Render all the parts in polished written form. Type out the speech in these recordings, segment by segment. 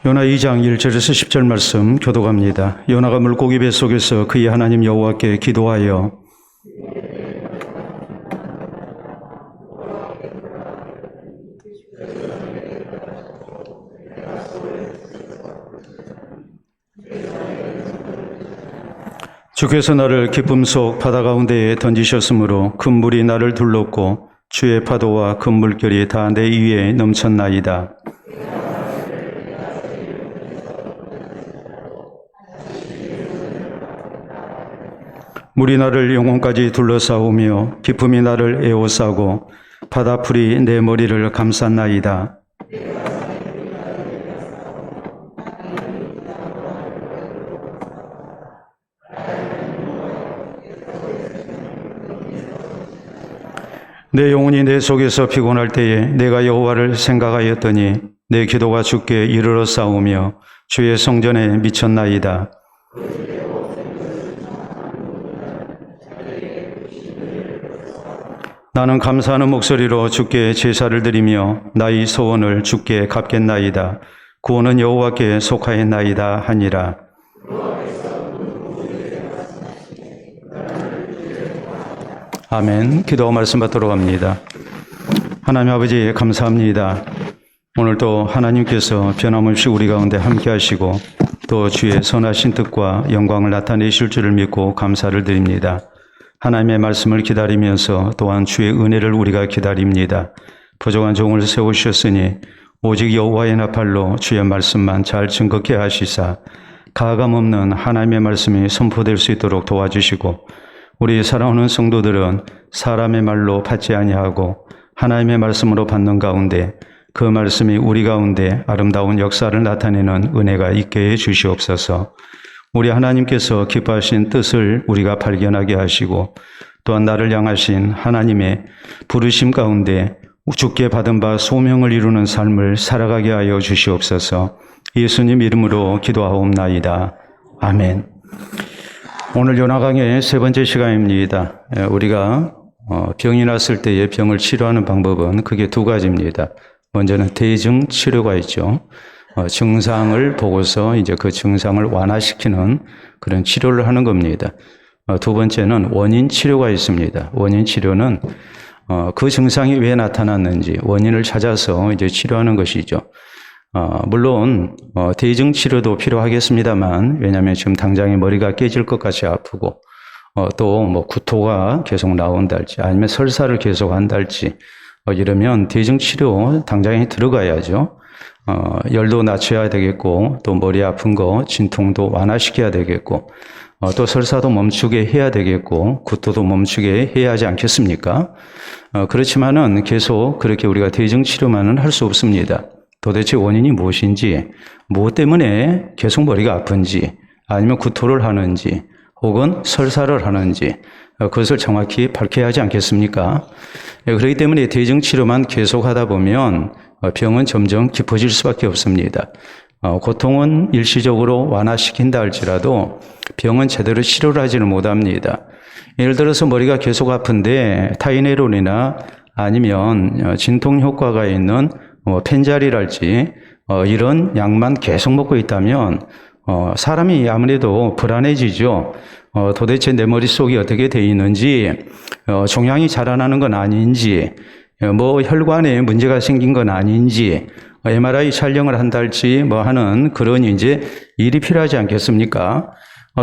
요나 2장 1절에서 10절 말씀 교독합니다. 요나가 물고기 뱃속에서 그의 하나님 여호와께 기도하여 주께서 나를 기쁨 속 바다 가운데에 던지셨으므로 큰 물이 나를 둘렀고 주의 파도와 큰 물결이 다 내 위에 넘쳤나이다. 물이 나를 영혼까지 둘러싸우며 기쁨이 나를 에워싸고 바다풀이 내 머리를 감쌌나이다. 내 영혼이 내 속에서 피곤할 때에 내가 여호와를 생각하였더니 내 기도가 주께 이르러 싸우며 주의 성전에 미쳤나이다. 나는 감사하는 목소리로 주께 제사를 드리며 나의 소원을 주께 갚겠나이다. 구원은 여호와께 속하였나이다 하니라. 아멘. 기도 말씀 받도록 합니다. 하나님 아버지 감사합니다. 오늘도 하나님께서 변함없이 우리 가운데 함께 하시고 또 주의 선하신 뜻과 영광을 나타내실 줄을 믿고 감사를 드립니다. 하나님의 말씀을 기다리면서 또한 주의 은혜를 우리가 기다립니다. 부족한 종을 세우셨으니 오직 여호와의 나팔로 주의 말씀만 잘 증거케 하시사 가감 없는 하나님의 말씀이 선포될 수 있도록 도와주시고 우리 사랑하는 성도들은 사람의 말로 받지 아니하고 하나님의 말씀으로 받는 가운데 그 말씀이 우리 가운데 아름다운 역사를 나타내는 은혜가 있게 해 주시옵소서. 우리 하나님께서 기뻐하신 뜻을 우리가 발견하게 하시고 또한 나를 향하신 하나님의 부르심 가운데 주께 받은 바 소명을 이루는 삶을 살아가게 하여 주시옵소서. 예수님 이름으로 기도하옵나이다. 아멘. 오늘 요나 강의 세 번째 시간입니다. 우리가 병이 났을 때의 병을 치료하는 방법은 크게 두 가지입니다. 먼저는 대증 치료가 있죠. 증상을 보고서 이제 그 증상을 완화시키는 그런 치료를 하는 겁니다. 두 번째는 원인 치료가 있습니다. 원인 치료는 그 증상이 왜 나타났는지 원인을 찾아서 이제 치료하는 것이죠. 물론 대증 치료도 필요하겠습니다만 왜냐하면 지금 당장에 머리가 깨질 것 같이 아프고 또 뭐 구토가 계속 나온달지 아니면 설사를 계속 한달지 이러면 대증 치료 당장에 들어가야죠. 열도 낮춰야 되겠고 또 머리 아픈 거 진통도 완화시켜야 되겠고 또 설사도 멈추게 해야 되겠고 구토도 멈추게 해야 하지 않겠습니까? 그렇지만은 계속 그렇게 우리가 대증 치료만은 할 수 없습니다. 도대체 원인이 무엇인지, 무엇 때문에 계속 머리가 아픈지, 아니면 구토를 하는지, 혹은 설사를 하는지, 그것을 정확히 밝혀야 하지 않겠습니까? 그렇기 때문에 대증 치료만 계속 하다 보면 병은 점점 깊어질 수밖에 없습니다. 고통은 일시적으로 완화시킨다 할지라도 병은 제대로 치료를 하지는 못합니다. 예를 들어서 머리가 계속 아픈데 타이레놀이나 아니면 진통 효과가 있는 펜자리랄지 이런 약만 계속 먹고 있다면 사람이 아무래도 불안해지죠. 도대체 내 머릿속이 어떻게 돼 있는지, 종양이 자라나는 건 아닌지, 뭐 혈관에 문제가 생긴 건 아닌지, MRI 촬영을 한달지 뭐 하는 그런 이제 일이 필요하지 않겠습니까?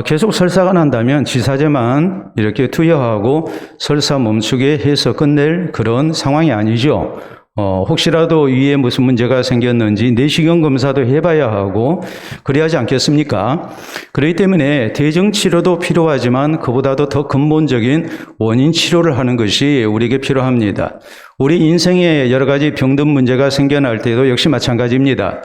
계속 설사가 난다면 지사제만 이렇게 투여하고 설사 멈추게 해서 끝낼 그런 상황이 아니죠. 혹시라도 위에 무슨 문제가 생겼는지 내시경 검사도 해봐야 하고 그래야 하지 않겠습니까? 그렇기 때문에 대증 치료도 필요하지만 그보다도 더 근본적인 원인 치료를 하는 것이 우리에게 필요합니다. 우리 인생에 여러 가지 병든 문제가 생겨날 때도 역시 마찬가지입니다.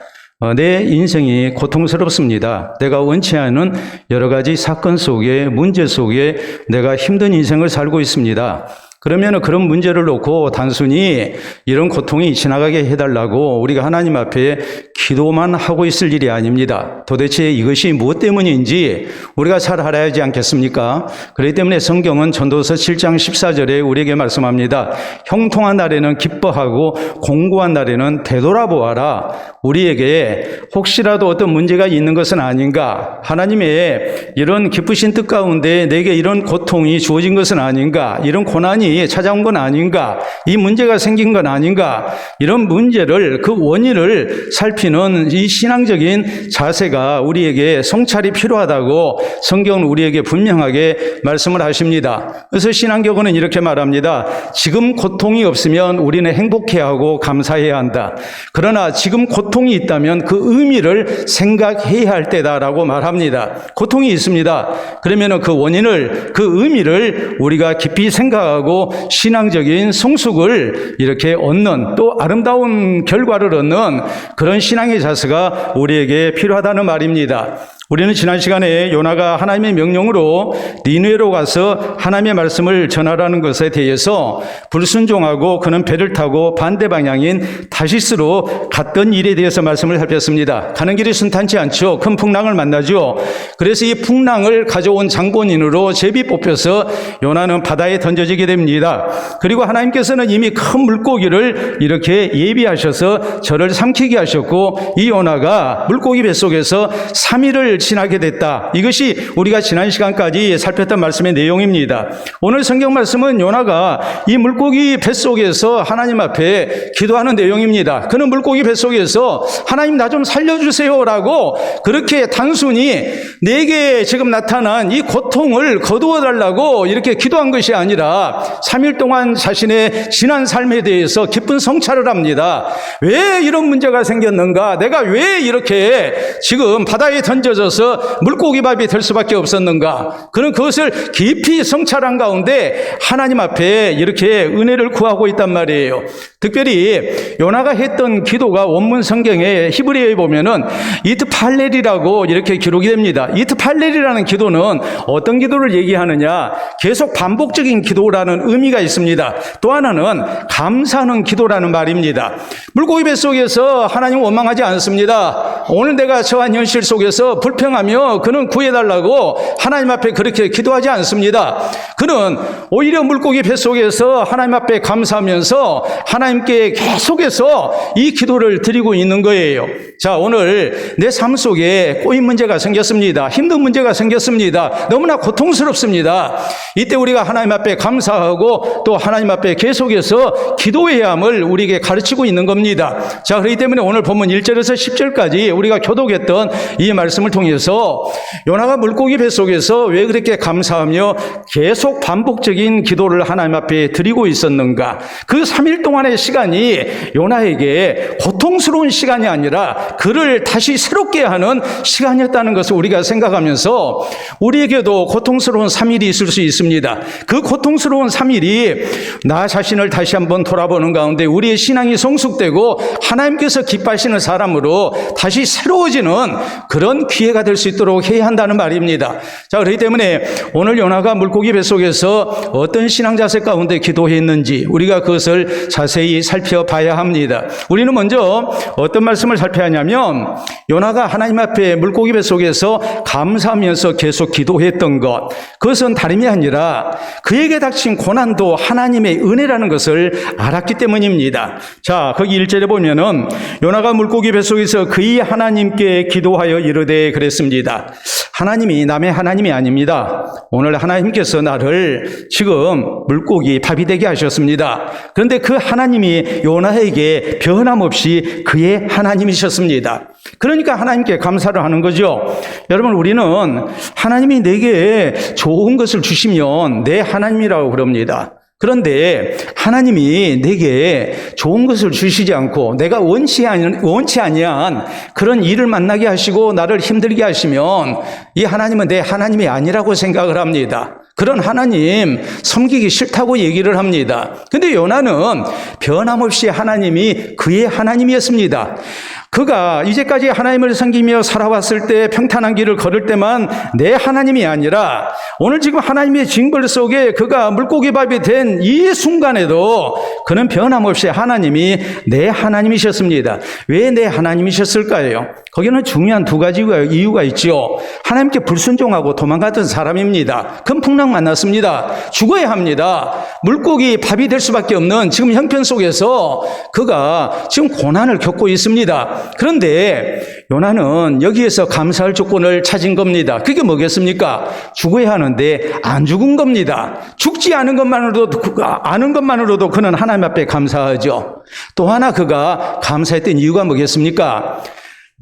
내 인생이 고통스럽습니다. 내가 원치 않은 여러 가지 사건 속에 문제 속에 내가 힘든 인생을 살고 있습니다. 그러면 그런 문제를 놓고 단순히 이런 고통이 지나가게 해달라고 우리가 하나님 앞에 기도만 하고 있을 일이 아닙니다. 도대체 이것이 무엇 때문인지 우리가 잘 알아야 하지 않겠습니까? 그렇기 때문에 성경은 전도서 7장 14절에 우리에게 말씀합니다. 형통한 날에는 기뻐하고 공고한 날에는 되돌아보아라. 우리에게 혹시라도 어떤 문제가 있는 것은 아닌가? 하나님의 이런 기쁘신 뜻 가운데 내게 이런 고통이 주어진 것은 아닌가? 이런 고난이 찾아온 건 아닌가? 이 문제가 생긴 건 아닌가? 이런 문제를 그 원인을 살피는 이 신앙적인 자세가 우리에게 성찰이 필요하다고 성경은 우리에게 분명하게 말씀을 하십니다. 그래서 신앙교훈은 이렇게 말합니다. 지금 고통이 없으면 우리는 행복해야 하고 감사해야 한다. 그러나 지금 고통이 있다면 그 의미를 생각해야 할 때다라고 말합니다. 고통이 있습니다. 그러면 그 원인을, 그 의미를 우리가 깊이 생각하고 신앙적인 성숙을 이렇게 얻는, 또 아름다운 결과를 얻는 그런 신앙의 자세가 우리에게 필요하다는 말입니다. 우리는 지난 시간에 요나가 하나님의 명령으로 니느웨로 가서 하나님의 말씀을 전하라는 것에 대해서 불순종하고 그는 배를 타고 반대 방향인 다시스로 갔던 일에 대해서 말씀을 살폈습니다. 가는 길이 순탄치 않죠. 큰 풍랑을 만나죠. 그래서 이 풍랑을 가져온 장본인으로 제비 뽑혀서 요나는 바다에 던져지게 됩니다. 그리고 하나님께서는 이미 큰 물고기를 이렇게 예비하셔서 저를 삼키게 하셨고 이 요나가 물고기 뱃속에서 3일을 지나게 됐다. 이것이 우리가 지난 시간까지 살폈던 말씀의 내용입니다. 오늘 성경 말씀은 요나가 이 물고기 뱃속에서 하나님 앞에 기도하는 내용입니다. 그는 물고기 뱃속에서 하나님 나 좀 살려주세요라고 그렇게 단순히 내게 지금 나타난 이 고통을 거두어 달라고 이렇게 기도한 것이 아니라 3일 동안 자신의 지난 삶에 대해서 깊은 성찰을 합니다. 왜 이런 문제가 생겼는가? 내가 왜 이렇게 지금 바다에 던져져서 물고기밥이 될 수밖에 없었는가? 그는 그것을 깊이 성찰한 가운데 하나님 앞에 이렇게 은혜를 구하고 있단 말이에요. 특별히 요나가 했던 기도가 원문 성경에 히브리어에 보면은 이트팔렐이라고 이렇게 기록이 됩니다. 이트팔렐이라는 기도는 어떤 기도를 얘기하느냐? 계속 반복적인 기도라는 의미가 있습니다. 또 하나는 감사하는 기도라는 말입니다. 물고기 뱃속에서 하나님 원망하지 않습니다. 오늘 내가 처한 현실 속에서 불평하며 그는 구해달라고 하나님 앞에 그렇게 기도하지 않습니다. 그는 오히려 물고기 뱃속에서 하나님 앞에 감사하면서 하나님께 계속해서 이 기도를 드리고 있는 거예요. 자, 오늘 내 삶 속에 꼬인 문제가 생겼습니다. 힘든 문제가 생겼습니다. 너무나 고통스럽습니다. 이때 우리가 하나님 앞에 감사하고 또 하나님 앞에 계속해서 기도해야 함을 우리에게 가르치고 있는 겁니다. 자, 그렇기 때문에 오늘 본문 1절에서 10절까지 우리가 교독했던 이 말씀을 통해서 요나가 물고기 뱃속에서 왜 그렇게 감사하며 계속 반복적인 기도를 하나님 앞에 드리고 있었는가? 그 3일 동안의 시간이 요나에게 고통스러운 시간이 아니라 그를 다시 새롭게 하는 시간이었다는 것을 우리가 생각하면서 우리에게도 고통스러운 3일이 있을 수 있습니다. 그 고통스러운 3일이 나 자신을 다시 한번 돌아보는 가운데 우리의 신앙이 성숙되고 하나님께서 기뻐하시는 사람으로 다시 새로워지는 그런 기회가 될 수 있도록 해야 한다는 말입니다. 자, 그렇기 때문에 오늘 요나가 물고기 뱃속에서 어떤 신앙 자세 가운데 기도했는지 우리가 그것을 자세히 살펴봐야 합니다. 우리는 먼저 어떤 말씀을 살펴야 하냐면 요나가 하나님 앞에 물고기 뱃속에서 감사하면서 계속 기도했던 것, 그것은 다름이 아니라 그에게 닥친 고난도 하나님의 은혜라는 것을 알았기 때문입니다. 자, 거기 1절에 보면은 요나가 물고기 뱃속에서 그의 하나님께 기도하여 이르되 그랬습니다. 하나님이 남의 하나님이 아닙니다. 오늘 하나님께서 나를 지금 물고기 밥이 되게 하셨습니다. 그런데 그 하나님이 요나에게 변함없이 그의 하나님이셨습니다. 그러니까 하나님께 감사를 하는 거죠. 여러분, 우리는 하나님이 내게 좋은 것을 주시면 내 하나님이라고 그럽니다. 그런데 하나님이 내게 좋은 것을 주시지 않고 내가 원치 아니한 그런 일을 만나게 하시고 나를 힘들게 하시면 이 하나님은 내 하나님이 아니라고 생각을 합니다. 그런 하나님 섬기기 싫다고 얘기를 합니다. 근데 요나는 변함없이 하나님이 그의 하나님이었습니다. 그가 이제까지 하나님을 섬기며 살아왔을 때 평탄한 길을 걸을 때만 내 하나님이 아니라 오늘 지금 하나님의 징벌 속에 그가 물고기밥이 된 이 순간에도 그는 변함없이 하나님이 내 하나님이셨습니다. 왜 내 하나님이셨을까요? 거기는 중요한 두 가지 이유가 있죠. 하나님께 불순종하고 도망갔던 사람입니다. 큰 풍랑 만났습니다. 죽어야 합니다. 물고기 밥이 될 수밖에 없는 지금 형편 속에서 그가 지금 고난을 겪고 있습니다. 그런데 요나는 여기에서 감사할 조건을 찾은 겁니다. 그게 뭐겠습니까? 죽어야 하는데 안 죽은 겁니다. 죽지 않은 것만으로도 그는 하나님 앞에 감사하죠. 또 하나 그가 감사했던 이유가 뭐겠습니까?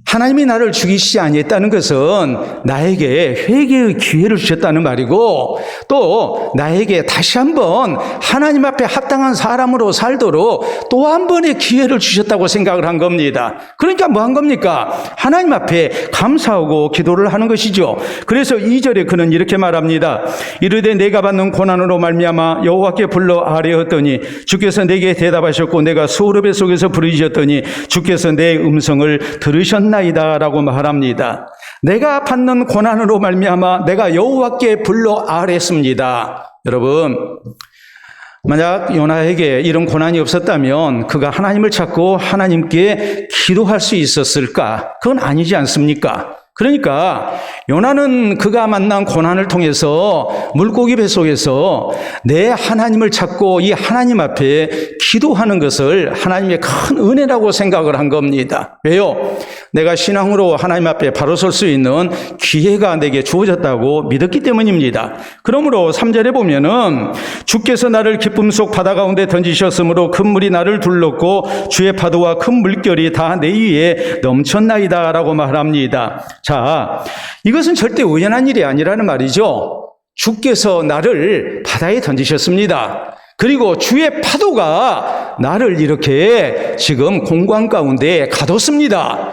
하나님이 나를 죽이시지 아니했다는 것은 나에게 회개의 기회를 주셨다는 말이고 또 나에게 다시 한번 하나님 앞에 합당한 사람으로 살도록 또 한 번의 기회를 주셨다고 생각을 한 겁니다. 그러니까 뭐 한 겁니까? 하나님 앞에 감사하고 기도를 하는 것이죠. 그래서 2절에 그는 이렇게 말합니다. 이르되 내가 받는 고난으로 말미암아 여호와께 불러 아뢰었더니 주께서 내게 대답하셨고 내가 소르베 속에서 부르짖었더니 주께서 내 음성을 들으셨나이다 라고 말합니다. 내가 받는 고난으로 말미암아 내가 여호와께 불러 아뢰었습니다. 여러분, 만약 요나에게 이런 고난이 없었다면 그가 하나님을 찾고 하나님께 기도할 수 있었을까? 그건 아니지 않습니까? 그러니까 요나는 그가 만난 고난을 통해서 물고기 뱃속에서 내 하나님을 찾고 이 하나님 앞에 기도하는 것을 하나님의 큰 은혜라고 생각을 한 겁니다. 왜요? 내가 신앙으로 하나님 앞에 바로 설 수 있는 기회가 내게 주어졌다고 믿었기 때문입니다. 그러므로 3절에 보면은 주께서 나를 기쁨 속 바다 가운데 던지셨으므로 큰 물이 나를 둘렀고 주의 파도와 큰 물결이 다 내 위에 넘쳤나이다 라고 말합니다. 자, 이것은 절대 우연한 일이 아니라는 말이죠. 주께서 나를 바다에 던지셨습니다. 그리고 주의 파도가 나를 이렇게 지금 공강 가운데 가뒀습니다.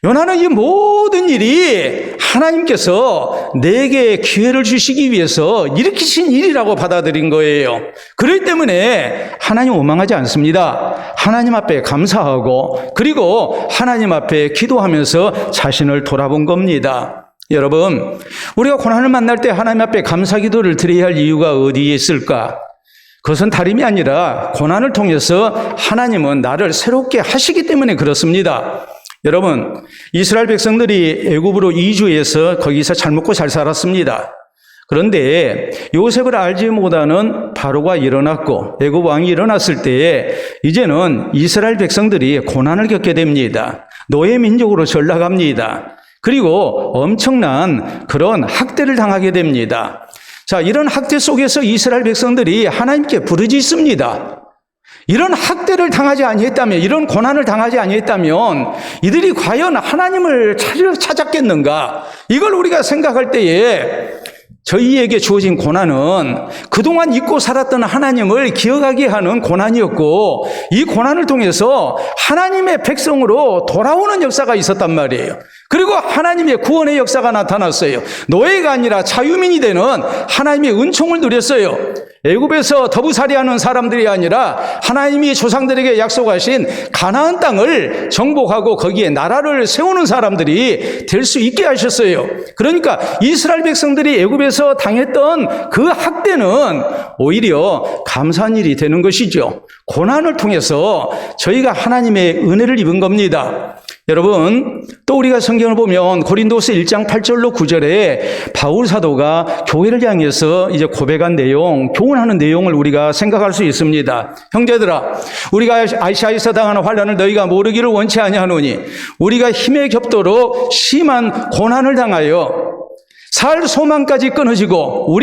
요나는 이 모든 일이 하나님께서 내게 기회를 주시기 위해서 일으키신 일이라고 받아들인 거예요. 그렇기 때문에 하나님 원망하지 않습니다. 하나님 앞에 감사하고 그리고 하나님 앞에 기도하면서 자신을 돌아본 겁니다. 여러분, 우리가 고난을 만날 때 하나님 앞에 감사 기도를 드려야 할 이유가 어디에 있을까? 그것은 다름이 아니라 고난을 통해서 하나님은 나를 새롭게 하시기 때문에 그렇습니다. 여러분, 이스라엘 백성들이 애굽으로 이주해서 거기서 잘 먹고 잘 살았습니다. 그런데 요셉을 알지 못하는 바로가 일어났고 애굽 왕이 일어났을 때에 이제는 이스라엘 백성들이 고난을 겪게 됩니다. 노예 민족으로 전락합니다. 그리고 엄청난 그런 학대를 당하게 됩니다. 자, 이런 학대 속에서 이스라엘 백성들이 하나님께 부르짖습니다. 이런 학대를 당하지 아니했다면, 이런 고난을 당하지 아니했다면 이들이 과연 하나님을 찾았겠는가? 이걸 우리가 생각할 때에 저희에게 주어진 고난은 그동안 잊고 살았던 하나님을 기억하게 하는 고난이었고 이 고난을 통해서 하나님의 백성으로 돌아오는 역사가 있었단 말이에요. 그리고 하나님의 구원의 역사가 나타났어요. 노예가 아니라 자유민이 되는 하나님의 은총을 누렸어요. 애굽에서 더부살이하는 사람들이 아니라 하나님이 조상들에게 약속하신 가나안 땅을 정복하고 거기에 나라를 세우는 사람들이 될 수 있게 하셨어요. 그러니까 이스라엘 백성들이 애굽에서 당했던 그 학대는 오히려 감사한 일이 되는 것이죠. 고난을 통해서 저희가 하나님의 은혜를 입은 겁니다. 여러분, 또 우리가 성경을 보면 고린도서 1장 8절로 9절에 바울 사도가 교회를 향해서 이제 고백한 내용, 교훈하는 내용을 우리가 생각할 수 있습니다. 형제들아, 우리가 아시아에서 당하는 환난을 너희가 모르기를 원치 아니하노니 우리가 힘에 겹도록 심한 고난을 당하여 살 소망까지 끊어지고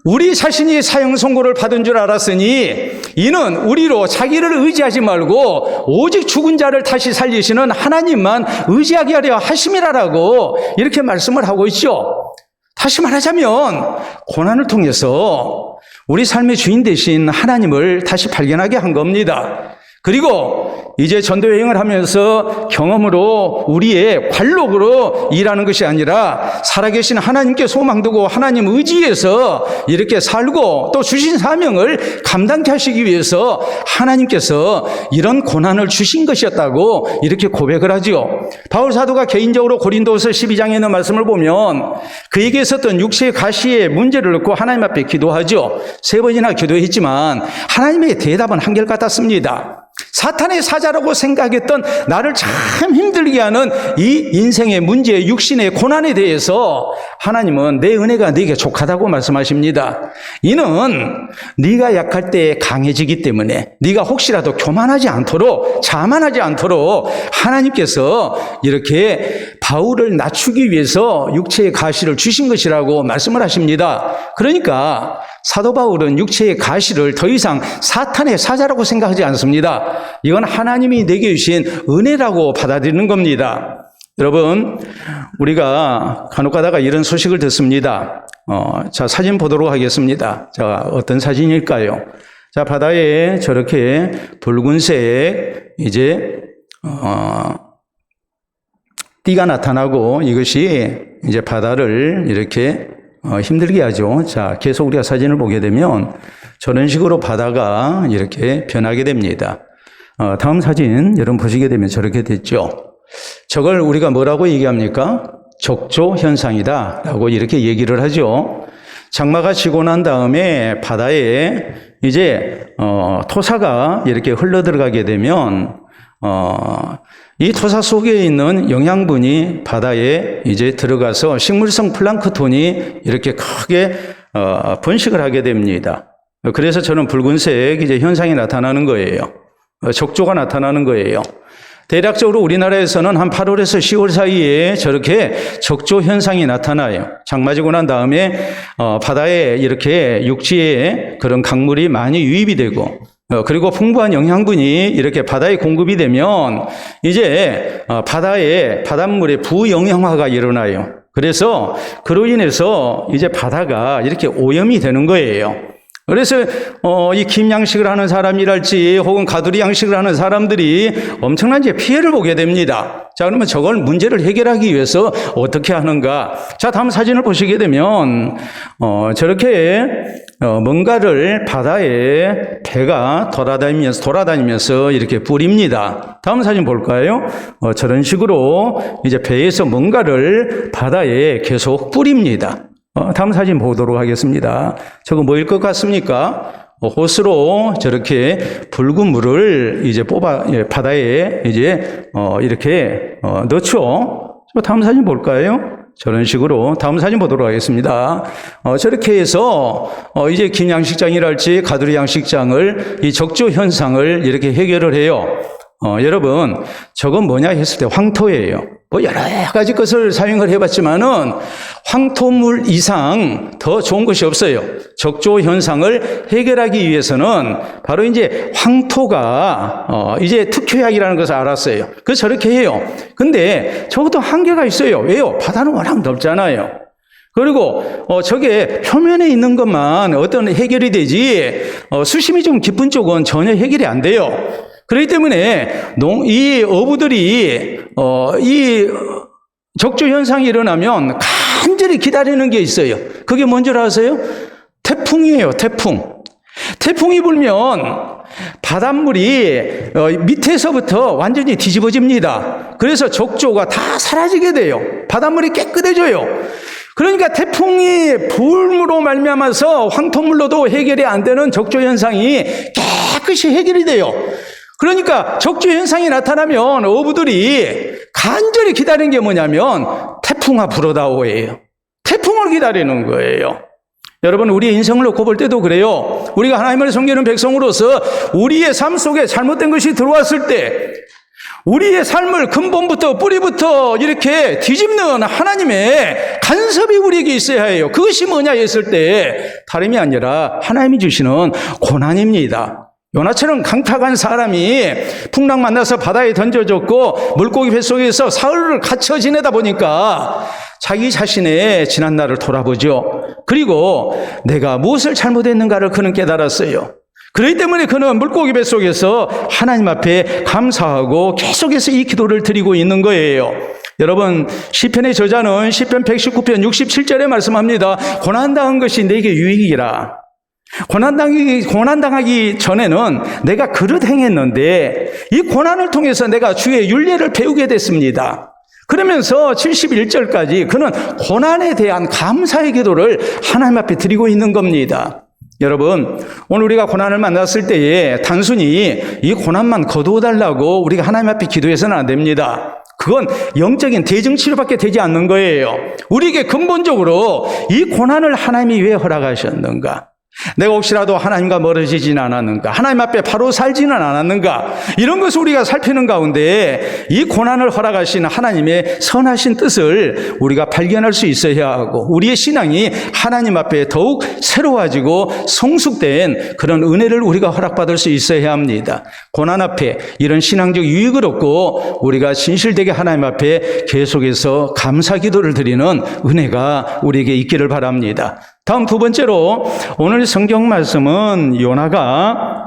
우리 자신이 사형 선고를 받은 줄 알았으니 이는 우리로 자기를 의지하지 말고 오직 죽은 자를 다시 살리시는 하나님만 의지하게 하려 하심이라라고 이렇게 말씀을 하고 있죠. 다시 말하자면 고난을 통해서 우리 삶의 주인 되신 하나님을 다시 발견하게 한 겁니다. 그리고 이제 전도 여행을 하면서 경험으로 우리의 관록으로 일하는 것이 아니라 살아계신 하나님께 소망 두고 하나님 의지해서 이렇게 살고 또 주신 사명을 감당케 하시기 위해서 하나님께서 이런 고난을 주신 것이었다고 이렇게 고백을 하지요. 바울 사도가 개인적으로 고린도서 12장에 있는 말씀을 보면 그에게 있었던 육체의 가시의 문제를 놓고 하나님 앞에 기도하죠. 3번이나 기도했지만 하나님의 대답은 한결같았습니다. 사탄의 사자라고 생각했던 나를 참 힘들게 하는 이 인생의 문제, 육신의 고난에 대해서 하나님은 내 은혜가 네게 족하다고 말씀하십니다. 이는 네가 약할 때 강해지기 때문에 네가 혹시라도 교만하지 않도록 자만하지 않도록 하나님께서 이렇게 바울을 낮추기 위해서 육체의 가시를 주신 것이라고 말씀을 하십니다. 그러니까 사도 바울은 육체의 가시를 더 이상 사탄의 사자라고 생각하지 않습니다. 이건 하나님이 내게 주신 은혜라고 받아들이는 겁니다. 여러분, 우리가 간혹 가다가 이런 소식을 듣습니다. 자, 사진 보도록 하겠습니다. 자, 어떤 사진일까요? 자, 바다에 저렇게 붉은색 띠가 나타나고 이것이 이제 바다를 이렇게 힘들게 하죠. 자, 계속 우리가 사진을 보게 되면 저런 식으로 바다가 이렇게 변하게 됩니다. 다음 사진 여러분 보시게 되면 저렇게 됐죠. 저걸 우리가 뭐라고 얘기합니까? 적조 현상이다 라고 이렇게 얘기를 하죠. 장마가 지고 난 다음에 바다에 이제 토사가 이렇게 흘러 들어가게 되면 이 토사 속에 있는 영양분이 바다에 이제 들어가서 식물성 플랑크톤이 이렇게 크게 번식을 하게 됩니다. 그래서 저는 붉은색 이제 현상이 나타나는 거예요. 적조가 나타나는 거예요. 대략적으로 우리나라에서는 한 8월에서 10월 사이에 저렇게 적조 현상이 나타나요. 장마 지고 난 다음에 바다에 이렇게 육지에 그런 강물이 많이 유입이 되고 그리고 풍부한 영양분이 이렇게 바다에 공급이 되면 이제 바다에 바닷물에 부영양화가 일어나요. 그래서 그로 인해서 이제 바다가 이렇게 오염이 되는 거예요. 그래서 이 김양식을 하는 사람이랄지 혹은 가두리 양식을 하는 사람들이 엄청난 이제 피해를 보게 됩니다. 자, 그러면 저걸 문제를 해결하기 위해서 어떻게 하는가? 자, 다음 사진을 보시게 되면 저렇게 뭔가를 바다에 배가 돌아다니면서 이렇게 뿌립니다. 다음 사진 볼까요? 저런 식으로 이제 배에서 뭔가를 바다에 계속 뿌립니다. 다음 사진 보도록 하겠습니다. 저거 뭐일 것 같습니까? 호스로 저렇게 붉은 물을 이제 바다에 이제 이렇게 넣죠. 다음 사진 볼까요? 저런 식으로 다음 사진 보도록 하겠습니다. 저렇게 해서 이제 김양식장이랄지 가두리 양식장을 이 적조 현상을 이렇게 해결을 해요. 여러분, 저건 뭐냐 했을 때 황토예요. 뭐 여러 가지 것을 사용을 해봤지만은 황토물 이상 더 좋은 것이 없어요. 적조 현상을 해결하기 위해서는 바로 이제 황토가 이제 특효약이라는 것을 알았어요. 그래서 저렇게 해요. 근데 저것도 한계가 있어요. 왜요? 바다는 워낙 넓잖아요. 그리고 저게 표면에 있는 것만 어떤 해결이 되지 수심이 좀 깊은 쪽은 전혀 해결이 안 돼요. 그렇기 때문에 이 어부들이 이 적조 현상이 일어나면 간절히 기다리는 게 있어요. 그게 뭔지 아세요? 태풍이에요. 태풍이 불면 바닷물이 밑에서부터 완전히 뒤집어집니다. 그래서 적조가 다 사라지게 돼요. 바닷물이 깨끗해져요. 그러니까 태풍이 불므로 말미암아서 황토물로도 해결이 안 되는 적조 현상이 깨끗이 해결이 돼요. 그러니까 적조 현상이 나타나면 어부들이 간절히 기다리는 게 뭐냐면 태풍아 불어다오예요. 태풍을 기다리는 거예요. 여러분, 우리의 인생을 놓고 볼 때도 그래요. 우리가 하나님을 섬기는 백성으로서 우리의 삶 속에 잘못된 것이 들어왔을 때 우리의 삶을 근본부터 뿌리부터 이렇게 뒤집는 하나님의 간섭이 우리에게 있어야 해요. 그것이 뭐냐 했을 때 다름이 아니라 하나님이 주시는 고난입니다. 요나처럼 강탁한 사람이 풍랑 만나서 바다에 던져졌고 물고기 뱃속에서 사흘을 갇혀 지내다 보니까 자기 자신의 지난 날을 돌아보죠. 그리고 내가 무엇을 잘못했는가를 그는 깨달았어요. 그렇기 때문에 그는 물고기 뱃속에서 하나님 앞에 감사하고 계속해서 이 기도를 드리고 있는 거예요. 여러분, 시편의 저자는 시편 119편 67절에 말씀합니다. 고난당한 것이 내게 유익이라. 고난당하기 전에는 내가 그릇 행했는데 이 고난을 통해서 내가 주의 율례를 배우게 됐습니다. 그러면서 71절까지 그는 고난에 대한 감사의 기도를 하나님 앞에 드리고 있는 겁니다. 여러분, 오늘 우리가 고난을 만났을 때에 단순히 이 고난만 거두어달라고 우리가 하나님 앞에 기도해서는 안 됩니다. 그건 영적인 대증치료밖에 되지 않는 거예요. 우리에게 근본적으로 이 고난을 하나님이 왜 허락하셨는가? 내가 혹시라도 하나님과 멀어지지는 않았는가? 하나님 앞에 바로 살지는 않았는가? 이런 것을 우리가 살피는 가운데 이 고난을 허락하신 하나님의 선하신 뜻을 우리가 발견할 수 있어야 하고 우리의 신앙이 하나님 앞에 더욱 새로워지고 성숙된 그런 은혜를 우리가 허락받을 수 있어야 합니다. 고난 앞에 이런 신앙적 유익을 얻고 우리가 진실되게 하나님 앞에 계속해서 감사 기도를 드리는 은혜가 우리에게 있기를 바랍니다. 다음 두 번째로 오늘 성경 말씀은 요나가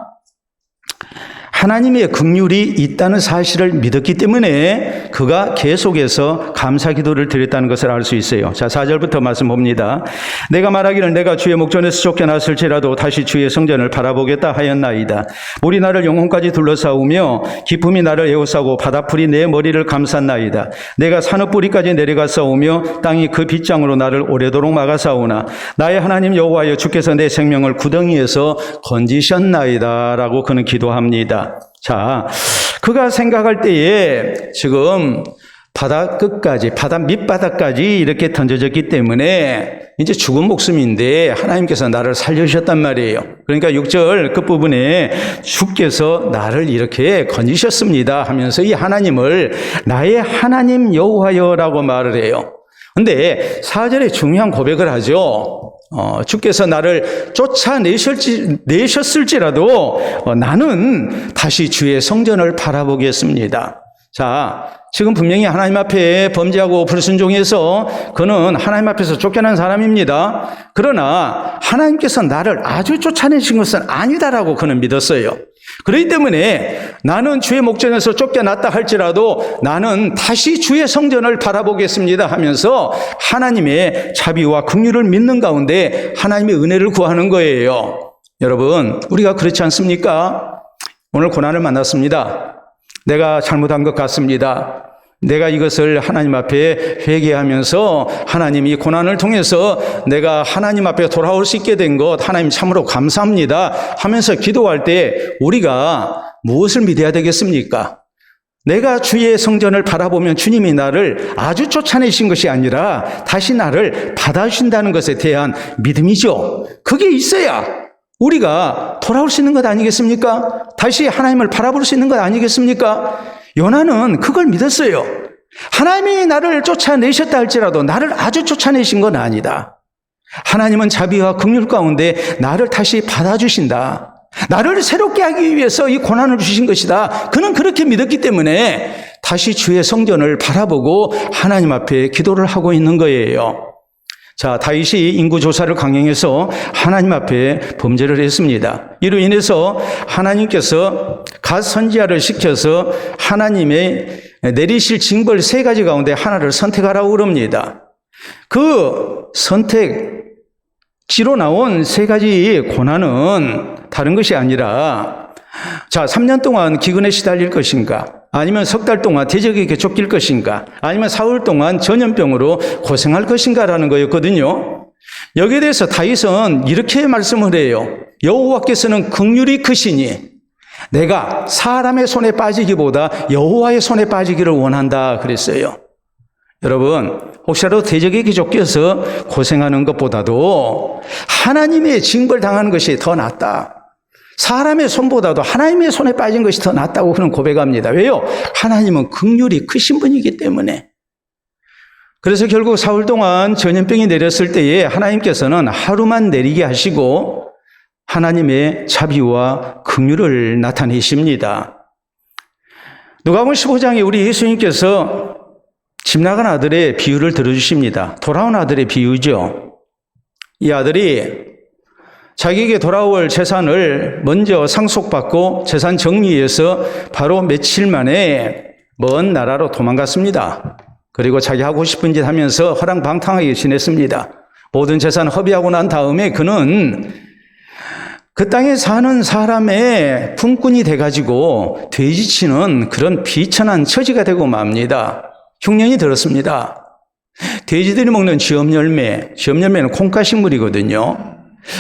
하나님의 긍휼이 있다는 사실을 믿었기 때문에 그가 계속해서 감사 기도를 드렸다는 것을 알 수 있어요. 자, 4절부터 말씀 봅니다. 내가 말하기를 내가 주의 목전에서 쫓겨났을지라도 다시 주의 성전을 바라보겠다 하였나이다. 물이 나를 영혼까지 둘러싸우며 기품이 나를 에워싸고 바다풀이 내 머리를 감쌌나이다. 내가 산업 뿌리까지 내려가싸우며 땅이 그 빗장으로 나를 오래도록 막아싸우나 나의 하나님 여호와여 주께서 내 생명을 구덩이에서 건지셨나이다 라고 그는 기도합니다. 자, 그가 생각할 때에 지금 바다 끝까지, 바다 밑바닥까지 이렇게 던져졌기 때문에 이제 죽은 목숨인데 하나님께서 나를 살려주셨단 말이에요. 그러니까 6절 끝부분에 주께서 나를 이렇게 건지셨습니다 하면서 이 하나님을 나의 하나님 여호와여라고 말을 해요. 근데 4절에 중요한 고백을 하죠. 주께서 나를 쫓아내셨을지라도 나는 다시 주의 성전을 바라보겠습니다. 자, 지금 분명히 하나님 앞에 범죄하고 불순종해서 그는 하나님 앞에서 쫓겨난 사람입니다. 그러나 하나님께서 나를 아주 쫓아내신 것은 아니다라고 그는 믿었어요. 그렇기 때문에 나는 주의 목전에서 쫓겨났다 할지라도 나는 다시 주의 성전을 바라보겠습니다 하면서 하나님의 자비와 긍휼을 믿는 가운데 하나님의 은혜를 구하는 거예요. 여러분, 우리가 그렇지 않습니까? 오늘 고난을 만났습니다. 내가 잘못한 것 같습니다. 내가 이것을 하나님 앞에 회개하면서 하나님이 고난을 통해서 내가 하나님 앞에 돌아올 수 있게 된 것 하나님 참으로 감사합니다 하면서 기도할 때 우리가 무엇을 믿어야 되겠습니까? 내가 주의 성전을 바라보면 주님이 나를 아주 쫓아내신 것이 아니라 다시 나를 받아주신다는 것에 대한 믿음이죠. 그게 있어야 우리가 돌아올 수 있는 것 아니겠습니까? 다시 하나님을 바라볼 수 있는 것 아니겠습니까? 요나는 그걸 믿었어요. 하나님이 나를 쫓아내셨다 할지라도 나를 아주 쫓아내신 건 아니다. 하나님은 자비와 긍휼 가운데 나를 다시 받아주신다. 나를 새롭게 하기 위해서 이 고난을 주신 것이다. 그는 그렇게 믿었기 때문에 다시 주의 성전을 바라보고 하나님 앞에 기도를 하고 있는 거예요. 자, 다윗이 인구조사를 강행해서 하나님 앞에 범죄를 했습니다. 이로 인해서 하나님께서 갓 선지자를 시켜서 하나님의 내리실 징벌 3가지 가운데 하나를 선택하라고 그럽니다. 그 선택지로 나온 3가지 고난은 다른 것이 아니라 자, 3년 동안 기근에 시달릴 것인가? 아니면 석 달 동안 대적에게 쫓길 것인가? 아니면 사흘 동안 전염병으로 고생할 것인가라는 거였거든요. 여기에 대해서 다윗은 이렇게 말씀을 해요. 여호와께서는 긍휼이 크시니 내가 사람의 손에 빠지기보다 여호와의 손에 빠지기를 원한다 그랬어요. 여러분, 혹시라도 대적에게 쫓겨서 고생하는 것보다도 하나님의 징벌 당하는 것이 더 낫다. 사람의 손보다도 하나님의 손에 빠진 것이 더 낫다고 그는 고백합니다. 왜요? 하나님은 긍휼이 크신 분이기 때문에. 그래서 결국 사흘 동안 전염병이 내렸을 때에 하나님께서는 하루만 내리게 하시고 하나님의 자비와 긍휼을 나타내십니다. 누가복음 15장에 우리 예수님께서 집 나간 아들의 비유를 들어주십니다. 돌아온 아들의 비유죠. 이 아들이 자기에게 돌아올 재산을 먼저 상속받고 재산 정리해서 바로 며칠 만에 먼 나라로 도망갔습니다. 그리고 자기 하고 싶은 짓 하면서 허랑방탕하게 지냈습니다. 모든 재산 허비하고 난 다음에 그는 그 땅에 사는 사람의 품꾼이 돼가지고 돼지치는 그런 비천한 처지가 되고 맙니다. 흉년이 들었습니다. 돼지들이 먹는 지엄열매는 콩가식물이거든요.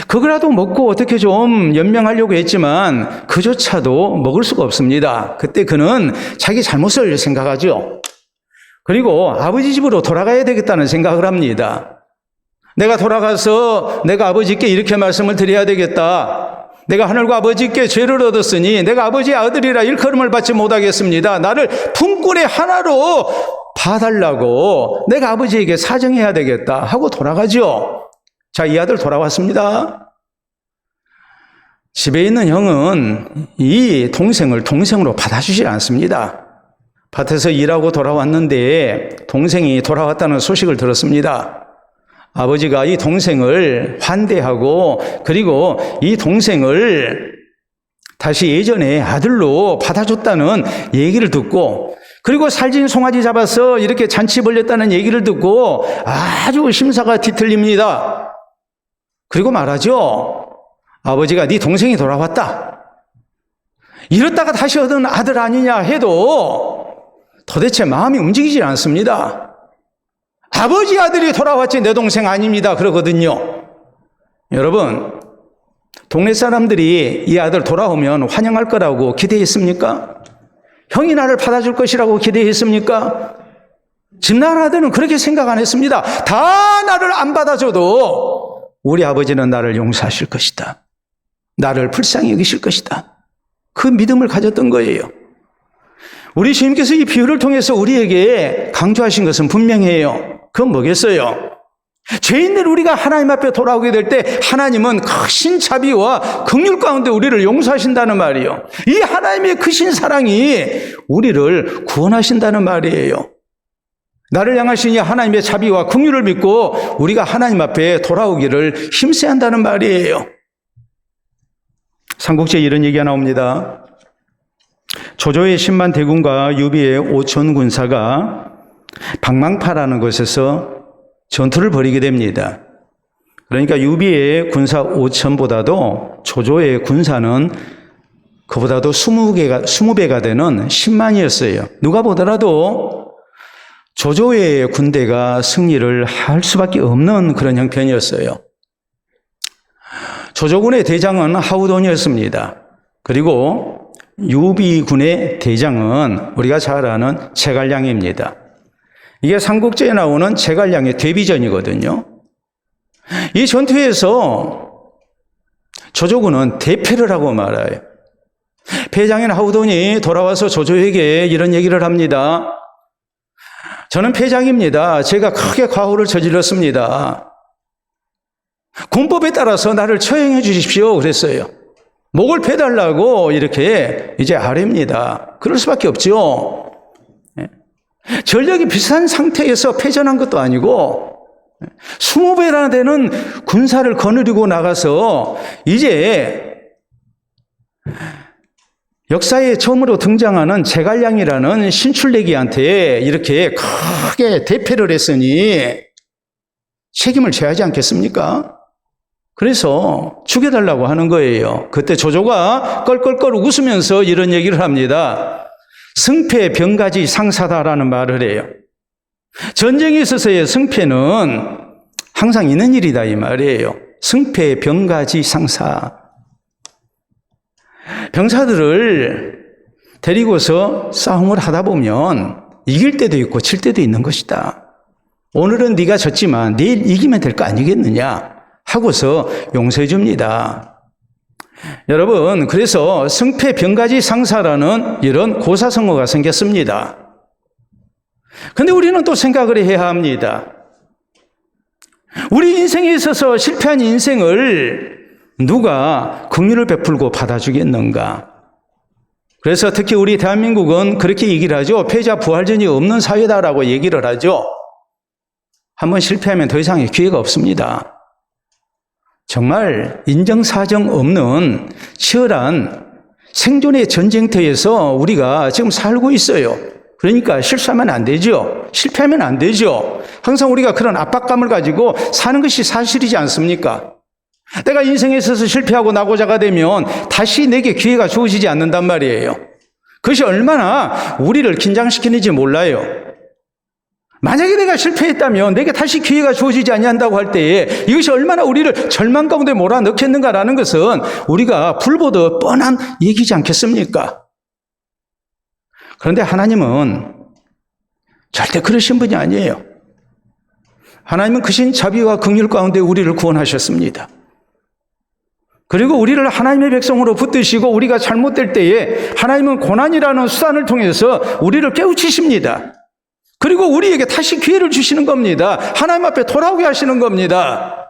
그거라도 먹고 어떻게 좀 연명하려고 했지만 그조차도 먹을 수가 없습니다. 그때 그는 자기 잘못을 생각하죠. 그리고 아버지 집으로 돌아가야 되겠다는 생각을 합니다. 내가 돌아가서 내가 아버지께 이렇게 말씀을 드려야 되겠다. 내가 하늘과 아버지께 죄를 얻었으니 내가 아버지의 아들이라 일컬음을 받지 못하겠습니다. 나를 품꾼의 하나로 봐달라고 내가 아버지에게 사정해야 되겠다 하고 돌아가죠. 자, 이 아들 돌아왔습니다. 집에 있는 형은 이 동생을 동생으로 받아주지 않습니다. 밭에서 일하고 돌아왔는데 동생이 돌아왔다는 소식을 들었습니다. 아버지가 이 동생을 환대하고 그리고 이 동생을 다시 예전에 아들로 받아줬다는 얘기를 듣고 그리고 살진 송아지 잡아서 이렇게 잔치 벌렸다는 얘기를 듣고 아주 심사가 뒤틀립니다. 그리고 말하죠. 아버지가 네 동생이 돌아왔다. 이랬다가 다시 얻은 아들 아니냐 해도 도대체 마음이 움직이지 않습니다. 아버지 아들이 돌아왔지 내 동생 아닙니다. 그러거든요. 여러분, 동네 사람들이 이 아들 돌아오면 환영할 거라고 기대했습니까? 형이 나를 받아줄 것이라고 기대했습니까? 집나라 아들은 그렇게 생각 안 했습니다. 다 나를 안 받아줘도 우리 아버지는 나를 용서하실 것이다. 나를 불쌍히 여기실 것이다. 그 믿음을 가졌던 거예요. 우리 주님께서 이 비유를 통해서 우리에게 강조하신 것은 분명해요. 그건 뭐겠어요? 죄인들 우리가 하나님 앞에 돌아오게 될 때 하나님은 크신 자비와 긍휼 가운데 우리를 용서하신다는 말이에요. 이 하나님의 크신 사랑이 우리를 구원하신다는 말이에요. 나를 향하신 이 하나님의 자비와 긍휼을 믿고 우리가 하나님 앞에 돌아오기를 힘써야 한다는 말이에요. 삼국지에 이런 얘기가 나옵니다. 조조의 10만 대군과 유비의 5천 군사가 방망파라는 곳에서 전투를 벌이게 됩니다. 그러니까 유비의 군사 5천보다도 조조의 군사는 그보다도 20배가 되는 10만이었어요. 누가 보더라도 조조의 군대가 승리를 할 수밖에 없는 그런 형편이었어요. 조조군의 대장은 하우돈이었습니다. 그리고 유비군의 대장은 우리가 잘 아는 제갈량입니다. 이게 삼국지에 나오는 제갈량의 데뷔전이거든요. 이 전투에서 조조군은 대패를 하고 말아요. 패장인 하우돈이 돌아와서 조조에게 이런 얘기를 합니다. 저는 패장입니다. 제가 크게 과오를 저질렀습니다. 군법에 따라서 나를 처형해 주십시오. 그랬어요. 목을 베달라고 이렇게 이제 아뢰입니다. 그럴 수밖에 없죠. 전력이 비슷한 상태에서 패전한 것도 아니고 20배나 되는 군사를 거느리고 나가서 이제 역사에 처음으로 등장하는 제갈량이라는 신출내기한테 이렇게 크게 대패를 했으니 책임을 져야지 않겠습니까? 그래서 죽여달라고 하는 거예요. 그때 조조가 껄껄껄 웃으면서 이런 얘기를 합니다. 승패 병가지 상사다라는 말을 해요. 전쟁에 있어서의 승패는 항상 있는 일이다 이 말이에요. 승패 병가지 상사. 병사들을 데리고서 싸움을 하다 보면 이길 때도 있고 질 때도 있는 것이다. 오늘은 네가 졌지만 내일 이기면 될 거 아니겠느냐 하고서 용서해 줍니다. 여러분, 그래서 승패 병가지 상사라는 이런 고사성어가 생겼습니다. 그런데 우리는 또 생각을 해야 합니다. 우리 인생에 있어서 실패한 인생을 누가 긍휼을 베풀고 받아주겠는가? 그래서 특히 우리 대한민국은 그렇게 얘기를 하죠. 패자 부활전이 없는 사회다라고 얘기를 하죠. 한번 실패하면 더 이상의 기회가 없습니다. 정말 인정사정 없는 치열한 생존의 전쟁터에서 우리가 지금 살고 있어요. 그러니까 실수하면 안 되죠. 실패하면 안 되죠. 항상 우리가 그런 압박감을 가지고 사는 것이 사실이지 않습니까? 내가 인생에 있어서 실패하고 낙오자가 되면 다시 내게 기회가 주어지지 않는단 말이에요. 그것이 얼마나 우리를 긴장시키는지 몰라요. 만약에 내가 실패했다면 내게 다시 기회가 주어지지 아니한다고 할 때에 이것이 얼마나 우리를 절망 가운데 몰아넣겠는가라는 것은 우리가 불보듯 뻔한 얘기지 않겠습니까? 그런데 하나님은 절대 그러신 분이 아니에요. 하나님은 크신 자비와 긍휼 가운데 우리를 구원하셨습니다. 그리고 우리를 하나님의 백성으로 붙드시고 우리가 잘못될 때에 하나님은 고난이라는 수단을 통해서 우리를 깨우치십니다. 그리고 우리에게 다시 기회를 주시는 겁니다. 하나님 앞에 돌아오게 하시는 겁니다.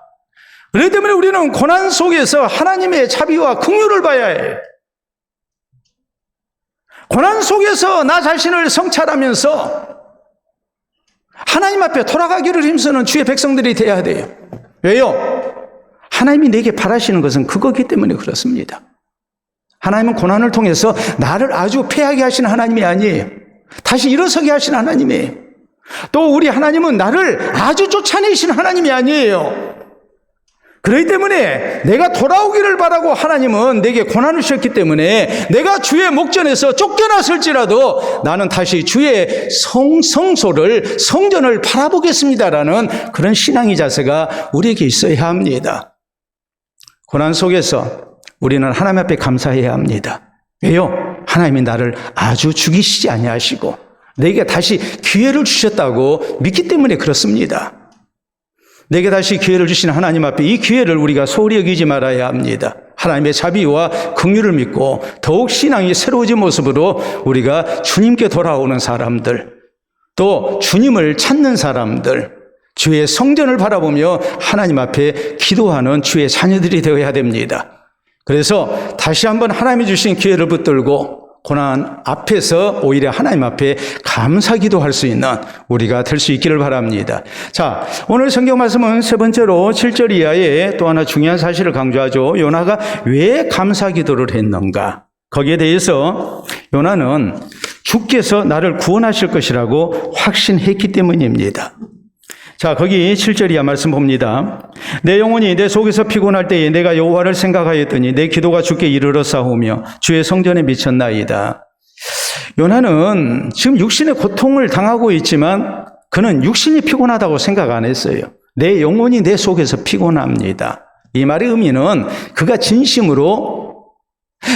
그렇기 때문에 우리는 고난 속에서 하나님의 자비와 긍휼을 봐야 해요. 고난 속에서 나 자신을 성찰하면서 하나님 앞에 돌아가기를 힘쓰는 주의 백성들이 되어야 돼요. 왜요? 하나님이 내게 바라시는 것은 그거기 때문에 그렇습니다. 하나님은 고난을 통해서 나를 아주 패하게 하시는 하나님이 아니에요. 다시 일어서게 하시는 하나님이에요. 또 우리 하나님은 나를 아주 쫓아내시는 하나님이 아니에요. 그렇기 때문에 내가 돌아오기를 바라고 하나님은 내게 고난을 주셨기 때문에 내가 주의 목전에서 쫓겨났을지라도 나는 다시 주의 성소를 성전을 바라보겠습니다라는 그런 신앙의 자세가 우리에게 있어야 합니다. 고난 속에서 우리는 하나님 앞에 감사해야 합니다. 왜요? 하나님이 나를 아주 죽이시지 아니하시고 내게 다시 기회를 주셨다고 믿기 때문에 그렇습니다. 내게 다시 기회를 주신 하나님 앞에 이 기회를 우리가 소홀히 여기지 말아야 합니다. 하나님의 자비와 긍휼을 믿고 더욱 신앙이 새로워진 모습으로 우리가 주님께 돌아오는 사람들, 또 주님을 찾는 사람들, 주의 성전을 바라보며 하나님 앞에 기도하는 주의 자녀들이 되어야 됩니다. 그래서 다시 한번 하나님이 주신 기회를 붙들고 고난 앞에서 오히려 하나님 앞에 감사 기도할 수 있는 우리가 될 수 있기를 바랍니다. 자, 오늘 성경 말씀은 세 번째로 7절 이하에 또 하나 중요한 사실을 강조하죠. 요나가 왜 감사 기도를 했는가? 거기에 대해서 요나는 주께서 나를 구원하실 것이라고 확신했기 때문입니다. 자, 거기 7절 이하 말씀 봅니다. 내 영혼이 내 속에서 피곤할 때에 내가 여호와를 생각하였더니 내 기도가 주께 이르러 싸우며 주의 성전에 미쳤나이다. 요나는 지금 육신의 고통을 당하고 있지만 그는 육신이 피곤하다고 생각 안 했어요. 내 영혼이 내 속에서 피곤합니다. 이 말의 의미는 그가 진심으로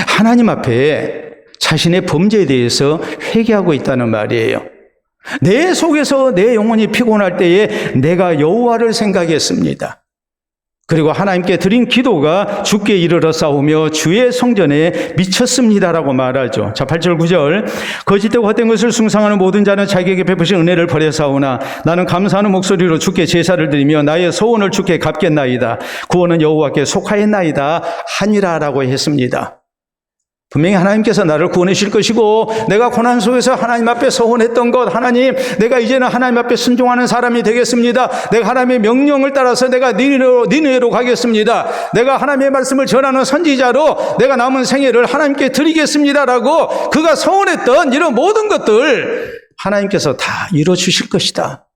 하나님 앞에 자신의 범죄에 대해서 회개하고 있다는 말이에요. 내 속에서 내 영혼이 피곤할 때에 내가 여호와를 생각했습니다. 그리고 하나님께 드린 기도가 주께 이르러 싸우며 주의 성전에 미쳤습니다라고 말하죠. 자, 8절 9절 거짓되고 헛된 것을 숭상하는 모든 자는 자기에게 베푸신 은혜를 버려사오나 나는 감사하는 목소리로 주께 제사를 드리며 나의 소원을 주께 갚겠나이다. 구원은 여호와께 속하였나이다 하니라라고 했습니다. 분명히 하나님께서 나를 구원해 주실 것이고 내가 고난 속에서 하나님 앞에 서원했던 것, 하나님 내가 이제는 하나님 앞에 순종하는 사람이 되겠습니다. 내가 하나님의 명령을 따라서 내가 니느웨로 가겠습니다. 내가 하나님의 말씀을 전하는 선지자로 내가 남은 생애를 하나님께 드리겠습니다라고 그가 서원했던 이런 모든 것들 하나님께서 다 이루어 주실 것이다.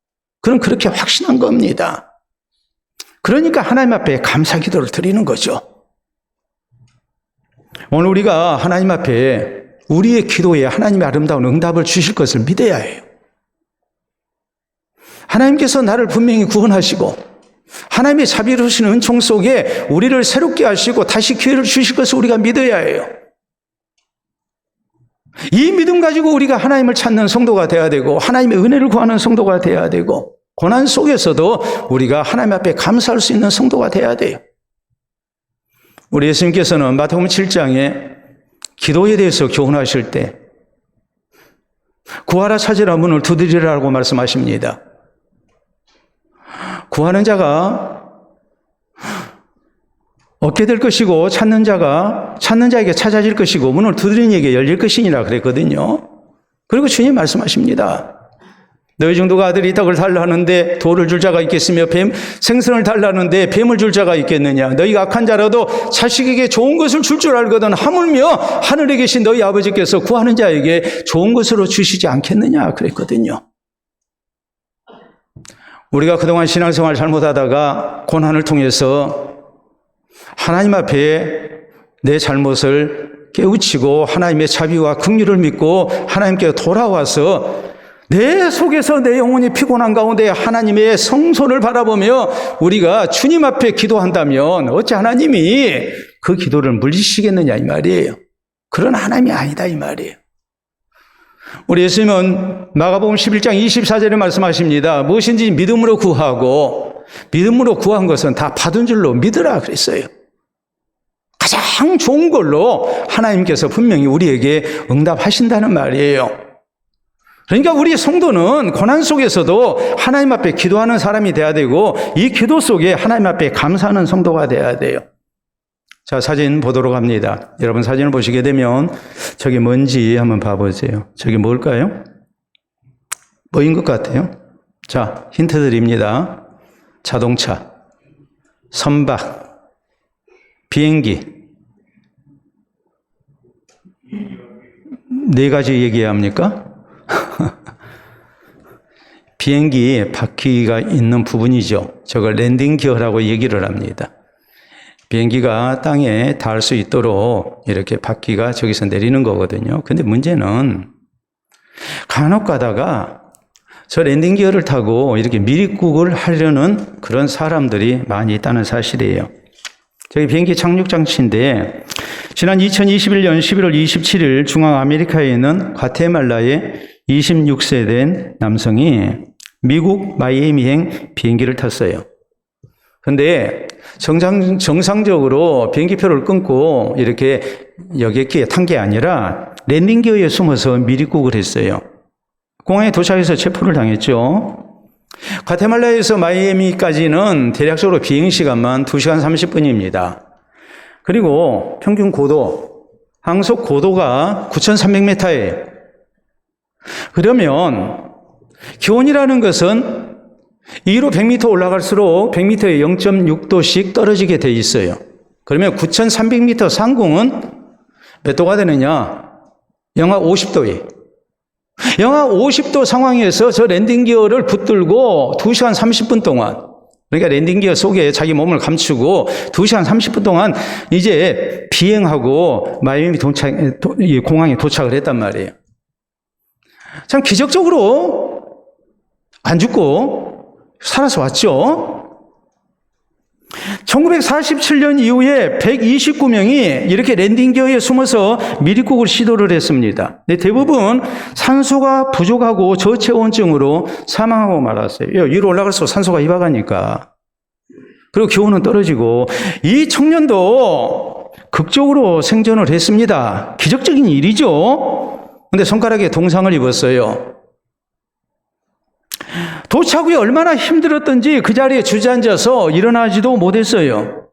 그는 그렇게 확신한 겁니다. 그러니까 하나님 앞에 감사 기도를 드리는 거죠. 오늘 우리가 하나님 앞에 우리의 기도에 하나님의 아름다운 응답을 주실 것을 믿어야 해요. 하나님께서 나를 분명히 구원하시고 하나님의 자비로우신 은총 속에 우리를 새롭게 하시고 다시 기회를 주실 것을 우리가 믿어야 해요. 이 믿음 가지고 우리가 하나님을 찾는 성도가 되어야 되고 하나님의 은혜를 구하는 성도가 되어야 되고 고난 속에서도 우리가 하나님 앞에 감사할 수 있는 성도가 되어야 돼요. 우리 예수님께서는 마태복음 7장에 기도에 대해서 교훈하실 때 구하라 찾으라 문을 두드리라고 말씀하십니다. 구하는 자가 얻게 될 것이고 찾는 자에게 찾아질 것이고 문을 두드리는 이에게 열릴 것이니라 그랬거든요. 그리고 주님 말씀하십니다. 너희 중 누가 아들이 떡을 달라 하는데 돌을 줄 자가 있겠으며 생선을 달라 하는데 뱀을 줄 자가 있겠느냐. 너희가 악한 자라도 자식에게 좋은 것을 줄 줄 알거든 하물며 하늘에 계신 너희 아버지께서 구하는 자에게 좋은 것으로 주시지 않겠느냐 그랬거든요. 우리가 그동안 신앙생활 잘못하다가 고난을 통해서 하나님 앞에 내 잘못을 깨우치고 하나님의 자비와 긍휼을 믿고 하나님께 돌아와서 내 속에서 내 영혼이 피곤한 가운데 하나님의 성소를 바라보며 우리가 주님 앞에 기도한다면 어찌 하나님이 그 기도를 물리시겠느냐 이 말이에요. 그런 하나님이 아니다 이 말이에요. 우리 예수님은 마가복음 11장 24절에 말씀하십니다. 무엇인지 믿음으로 구하고 믿음으로 구한 것은 다 받은 줄로 믿으라 그랬어요. 가장 좋은 걸로 하나님께서 분명히 우리에게 응답하신다는 말이에요. 그러니까 우리 성도는 고난 속에서도 하나님 앞에 기도하는 사람이 돼야 되고 이 기도 속에 하나님 앞에 감사하는 성도가 돼야 돼요. 자, 사진 보도록 합니다. 여러분 사진을 보시게 되면 저게 뭔지 한번 봐보세요. 저게 뭘까요? 뭐인 것 같아요? 자, 힌트 드립니다. 자동차, 선박, 비행기. 네 가지 얘기해야 합니까? 비행기 바퀴가 있는 부분이죠. 저걸 랜딩 기어라고 얘기를 합니다. 비행기가 땅에 닿을 수 있도록 이렇게 바퀴가 저기서 내리는 거거든요. 근데 문제는 간혹 가다가 저 랜딩 기어를 타고 이렇게 미리국을 하려는 그런 사람들이 많이 있다는 사실이에요. 저기 비행기 착륙 장치인데 지난 2021년 11월 27일 중앙 아메리카에 있는 과테말라의 26세 된 남성이 미국 마이애미행 비행기를 탔어요. 근데 정상적으로 비행기표를 끊고 이렇게 여객기에 탄 게 아니라 랜딩기어에 숨어서 미리국을 했어요. 공항에 도착해서 체포를 당했죠. 과테말라에서 마이애미까지는 대략적으로 비행시간만 2시간 30분입니다. 그리고 평균 고도, 항속 고도가 9,300m예요. 그러면 기온이라는 것은 2로 100m 올라갈수록 100m에 0.6도씩 떨어지게 돼 있어요. 그러면 9,300m 상공은 몇 도가 되느냐? 영하 50도예요. 영하 50도 상황에서 저 랜딩 기어를 붙들고 2시간 30분 동안, 그러니까 랜딩 기어 속에 자기 몸을 감추고 2시간 30분 동안 이제 비행하고 마이애미 공항에 도착을 했단 말이에요. 참 기적적으로 안 죽고 살아서 왔죠. 1947년 이후에 129명이 이렇게 랜딩기어에 숨어서 미리국을 시도를 했습니다. 근데 대부분 산소가 부족하고 저체온증으로 사망하고 말았어요. 위로 올라갈수록 산소가 희박하니까. 그리고 기온은 떨어지고 이 청년도 극적으로 생존을 했습니다. 기적적인 일이죠. 근데 손가락에 동상을 입었어요. 도착 후에 얼마나 힘들었던지 그 자리에 주저앉아서 일어나지도 못했어요.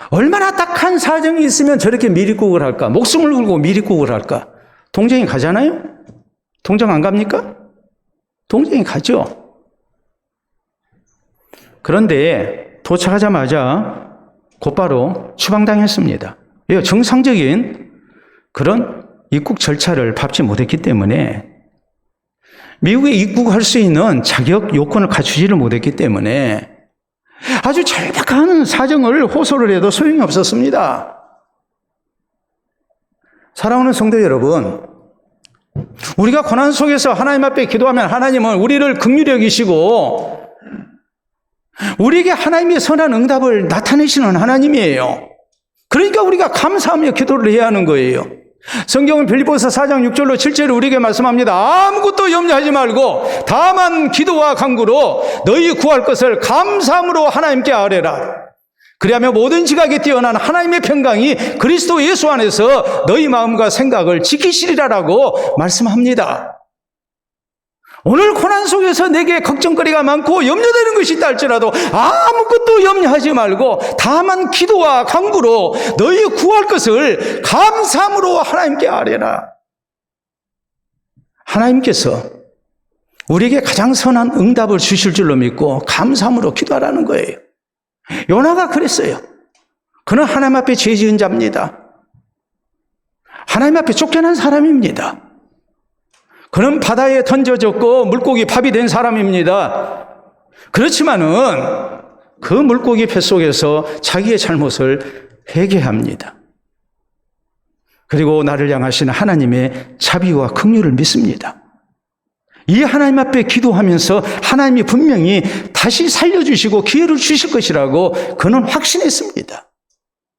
얼마나 딱한 사정이 있으면 저렇게 미리국을 할까? 목숨을 걸고 미리국을 할까? 동정이 가잖아요? 동정 안 갑니까? 동정이 가죠. 그런데 도착하자마자 곧바로 추방당했습니다. 정상적인 그런 입국 절차를 밟지 못했기 때문에 미국에 입국할 수 있는 자격 요건을 갖추지를 못했기 때문에 아주 절박한 사정을 호소를 해도 소용이 없었습니다. 사랑하는 성도 여러분, 우리가 고난 속에서 하나님 앞에 기도하면 하나님은 우리를 긍휼히 여기시고 우리에게 하나님의 선한 응답을 나타내시는 하나님이에요. 그러니까 우리가 감사하며 기도를 해야 하는 거예요. 성경은 빌립보서 4장 6절로 7절로 우리에게 말씀합니다. 아무것도 염려하지 말고 다만 기도와 간구로 너희 구할 것을 감사함으로 하나님께 아뢰라. 그리하며 모든 지각에 뛰어난 하나님의 평강이 그리스도 예수 안에서 너희 마음과 생각을 지키시리라라고 말씀합니다. 오늘 고난 속에서 내게 걱정거리가 많고 염려되는 것이 있다 할지라도 아무것도 염려하지 말고 다만 기도와 간구로 너희 구할 것을 감사함으로 하나님께 아뢰라. 하나님께서 우리에게 가장 선한 응답을 주실 줄로 믿고 감사함으로 기도하라는 거예요. 요나가 그랬어요. 그는 하나님 앞에 죄 지은 자입니다. 하나님 앞에 쫓겨난 사람입니다. 그는 바다에 던져졌고 물고기 밥이 된 사람입니다. 그렇지만은 그 물고기 뱃속에서 자기의 잘못을 회개합니다. 그리고 나를 향하시는 하나님의 자비와 긍휼을 믿습니다. 이 하나님 앞에 기도하면서 하나님이 분명히 다시 살려주시고 기회를 주실 것이라고 그는 확신했습니다.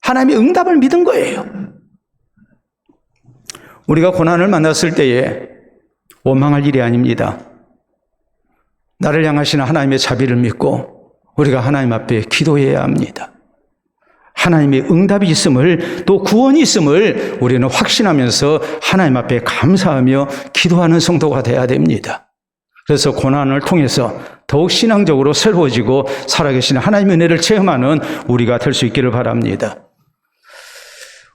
하나님의 응답을 믿은 거예요. 우리가 고난을 만났을 때에 원망할 일이 아닙니다. 나를 향하시는 하나님의 자비를 믿고 우리가 하나님 앞에 기도해야 합니다. 하나님의 응답이 있음을, 또 구원이 있음을 우리는 확신하면서 하나님 앞에 감사하며 기도하는 성도가 되어야 됩니다. 그래서 고난을 통해서 더욱 신앙적으로 새로워지고 살아계신 하나님의 은혜를 체험하는 우리가 될 수 있기를 바랍니다.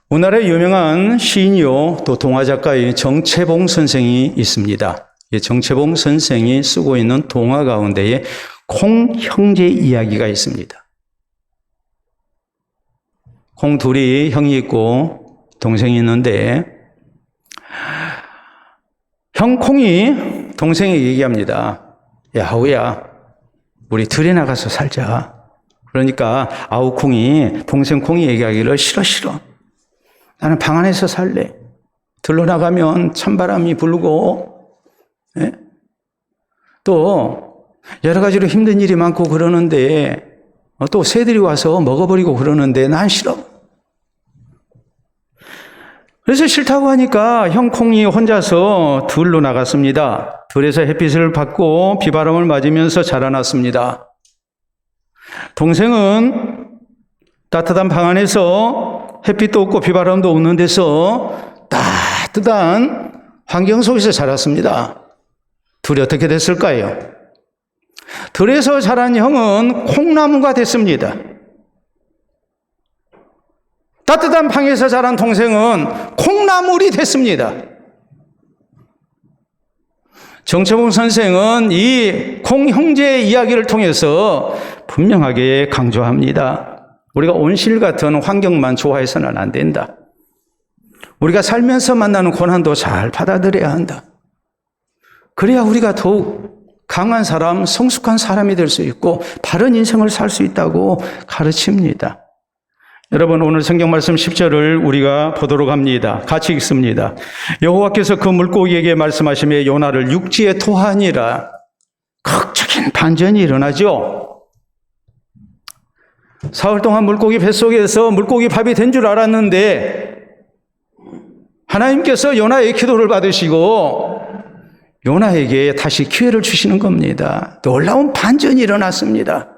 우리나라의 유명한 시인이요 또 동화작가의 정채봉 선생이 있습니다. 이 정채봉 선생이 쓰고 있는 동화 가운데에 콩 형제 이야기가 있습니다. 콩 둘이 형이 있고 동생이 있는데 형 콩이 동생에게 얘기합니다. 야, 하우야, 우리 들에 나가서 살자. 그러니까 아우 콩이 동생 콩이 얘기하기를 싫어. 나는 방 안에서 살래. 들로 나가면 찬바람이 불고 또 여러 가지로 힘든 일이 많고 그러는데 또 새들이 와서 먹어버리고 그러는데 난 싫어. 그래서 싫다고 하니까 형 콩이 혼자서 들로 나갔습니다. 들에서 햇빛을 받고 비바람을 맞으면서 자라났습니다. 동생은 따뜻한 방 안에서 햇빛도 없고 비바람도 없는 데서 따뜻한 환경 속에서 자랐습니다. 둘이 어떻게 됐을까요? 들에서 자란 형은 콩나무가 됐습니다. 따뜻한 방에서 자란 동생은 콩나물이 됐습니다. 정채봉 선생은 이 콩 형제의 이야기를 통해서 분명하게 강조합니다. 우리가 온실 같은 환경만 좋아해서는 안 된다. 우리가 살면서 만나는 고난도 잘 받아들여야 한다. 그래야 우리가 더욱 강한 사람, 성숙한 사람이 될 수 있고 바른 인생을 살 수 있다고 가르칩니다. 여러분, 오늘 성경 말씀 10절을 우리가 보도록 합니다. 같이 읽습니다. 여호와께서 그 물고기에게 말씀하시며 요나를 육지에 토하니라. 극적인 반전이 일어나죠. 사흘 동안 물고기 뱃속에서 물고기 밥이 된 줄 알았는데 하나님께서 요나의 기도를 받으시고 요나에게 다시 기회를 주시는 겁니다. 놀라운 반전이 일어났습니다.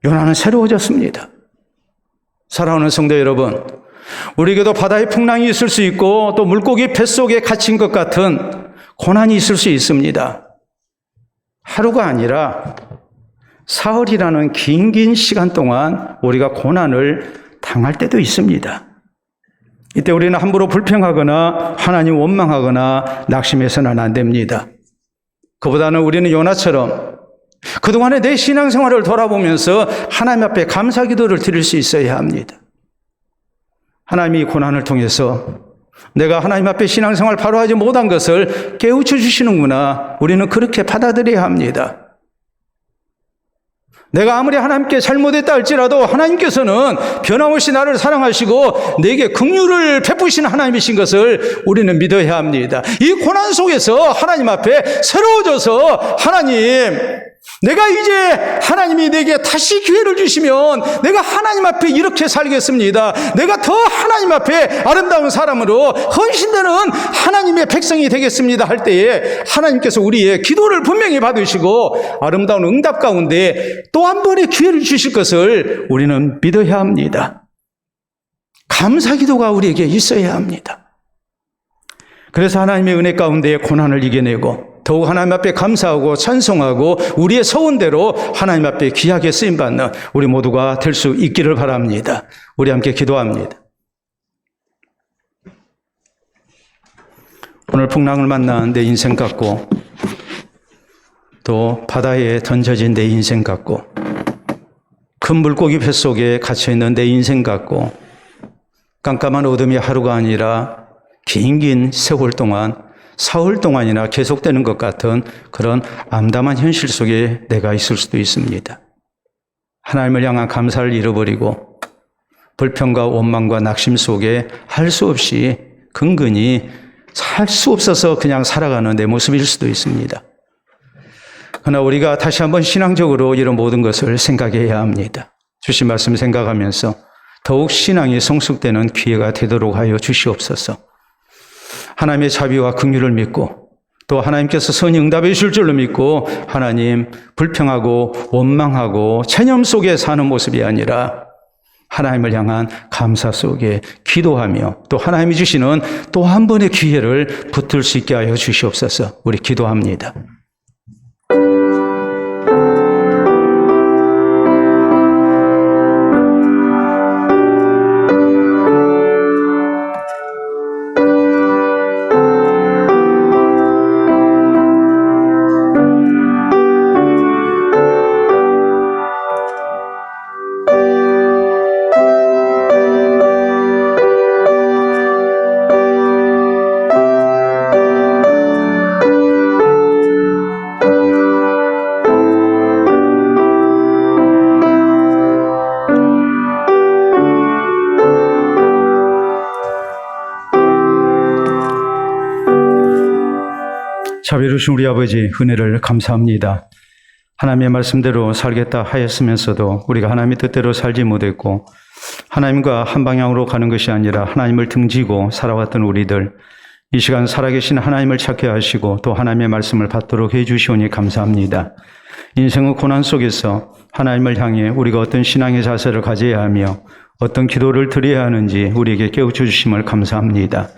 요나는 새로워졌습니다. 사랑하는 성도 여러분, 우리에게도 바다의 풍랑이 있을 수 있고 또 물고기 뱃속에 갇힌 것 같은 고난이 있을 수 있습니다. 하루가 아니라 사흘이라는 긴 시간 동안 우리가 고난을 당할 때도 있습니다. 이때 우리는 함부로 불평하거나 하나님 원망하거나 낙심해서는 안 됩니다. 그보다는 우리는 요나처럼 그동안의 내 신앙생활을 돌아보면서 하나님 앞에 감사 기도를 드릴 수 있어야 합니다. 하나님이 고난을 통해서 내가 하나님 앞에 신앙생활 바로 하지 못한 것을 깨우쳐 주시는구나. 우리는 그렇게 받아들여야 합니다. 내가 아무리 하나님께 잘못했다 할지라도 하나님께서는 변함없이 나를 사랑하시고 내게 긍휼을 베푸시는 하나님이신 것을 우리는 믿어야 합니다. 이 고난 속에서 하나님 앞에 새로워져서 하나님, 내가 이제 하나님이 내게 다시 기회를 주시면 내가 하나님 앞에 이렇게 살겠습니다. 내가 더 하나님 앞에 아름다운 사람으로 헌신되는 하나님의 백성이 되겠습니다 할 때에 하나님께서 우리의 기도를 분명히 받으시고 아름다운 응답 가운데 또 한 번의 기회를 주실 것을 우리는 믿어야 합니다. 감사 기도가 우리에게 있어야 합니다. 그래서 하나님의 은혜 가운데 고난을 이겨내고 더욱 하나님 앞에 감사하고 찬송하고 우리의 서운대로 하나님 앞에 귀하게 쓰임받는 우리 모두가 될 수 있기를 바랍니다. 우리 함께 기도합니다. 오늘 풍랑을 만난 내 인생 같고 또 바다에 던져진 내 인생 같고 큰 물고기 뱃속에 갇혀있는 내 인생 같고 깜깜한 어둠이 하루가 아니라 긴 세월 동안 사흘 동안이나 계속되는 것 같은 그런 암담한 현실 속에 내가 있을 수도 있습니다. 하나님을 향한 감사를 잃어버리고 불평과 원망과 낙심 속에 할 수 없이 근근히 살 수 없어서 그냥 살아가는 내 모습일 수도 있습니다. 그러나 우리가 다시 한번 신앙적으로 이런 모든 것을 생각해야 합니다. 주신 말씀 생각하면서 더욱 신앙이 성숙되는 기회가 되도록 하여 주시옵소서. 하나님의 자비와 긍휼을 믿고 또 하나님께서 선히 응답해 주실 줄로 믿고 하나님 불평하고 원망하고 체념 속에 사는 모습이 아니라 하나님을 향한 감사 속에 기도하며 또 하나님이 주시는 또 한 번의 기회를 붙들 수 있게 하여 주시옵소서. 우리 기도합니다. 자비로우신 우리 아버지 은혜를 감사합니다. 하나님의 말씀대로 살겠다 하였으면서도 우리가 하나님의 뜻대로 살지 못했고 하나님과 한 방향으로 가는 것이 아니라 하나님을 등지고 살아왔던 우리들, 이 시간 살아계신 하나님을 찾게 하시고 또 하나님의 말씀을 받도록 해주시오니 감사합니다. 인생의 고난 속에서 하나님을 향해 우리가 어떤 신앙의 자세를 가져야 하며 어떤 기도를 드려야 하는지 우리에게 깨우쳐 주심을 감사합니다.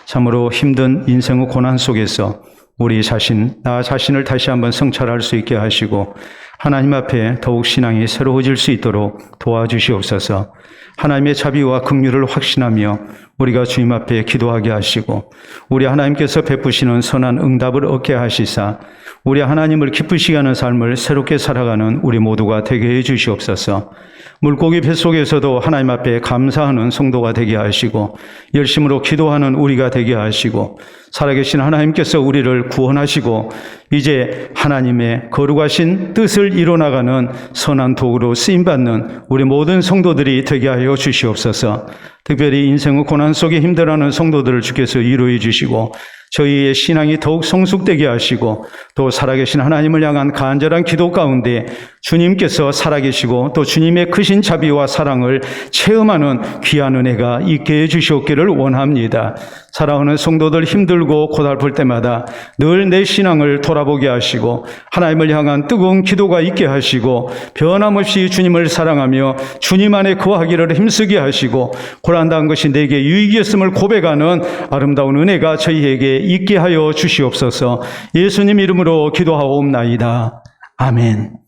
참으로 힘든 인생의 고난 속에서 우리 자신, 나 자신을 다시 한번 성찰할 수 있게 하시고 하나님 앞에 더욱 신앙이 새로워질 수 있도록 도와주시옵소서. 하나님의 자비와 긍휼을 확신하며 우리가 주님 앞에 기도하게 하시고 우리 하나님께서 베푸시는 선한 응답을 얻게 하시사 우리 하나님을 기쁘시게 하는 삶을 새롭게 살아가는 우리 모두가 되게 해 주시옵소서. 물고기 뱃속에서도 하나님 앞에 감사하는 성도가 되게 하시고 열심으로 기도하는 우리가 되게 하시고 살아계신 하나님께서 우리를 구원하시고 이제 하나님의 거룩하신 뜻을 이뤄나가는 선한 도구로 쓰임받는 우리 모든 성도들이 되게 하여 주시옵소서. 특별히 인생의 고난 속에 힘들어하는 성도들을 주께서 위로해 주시고 저희의 신앙이 더욱 성숙되게 하시고 또 살아계신 하나님을 향한 간절한 기도 가운데 주님께서 살아계시고 또 주님의 크신 자비와 사랑을 체험하는 귀한 은혜가 있게 해주시옵기를 원합니다. 살아오는 성도들 힘들고 고달플 때마다 늘 내 신앙을 돌아보게 하시고 하나님을 향한 뜨거운 기도가 있게 하시고 변함없이 주님을 사랑하며 주님 안에 거하기를 힘쓰게 하시고 고난당한 것이 내게 유익이었음을 고백하는 아름다운 은혜가 저희에게 있게 하여 주시옵소서. 예수님 이름으로 기도하옵나이다. 아멘.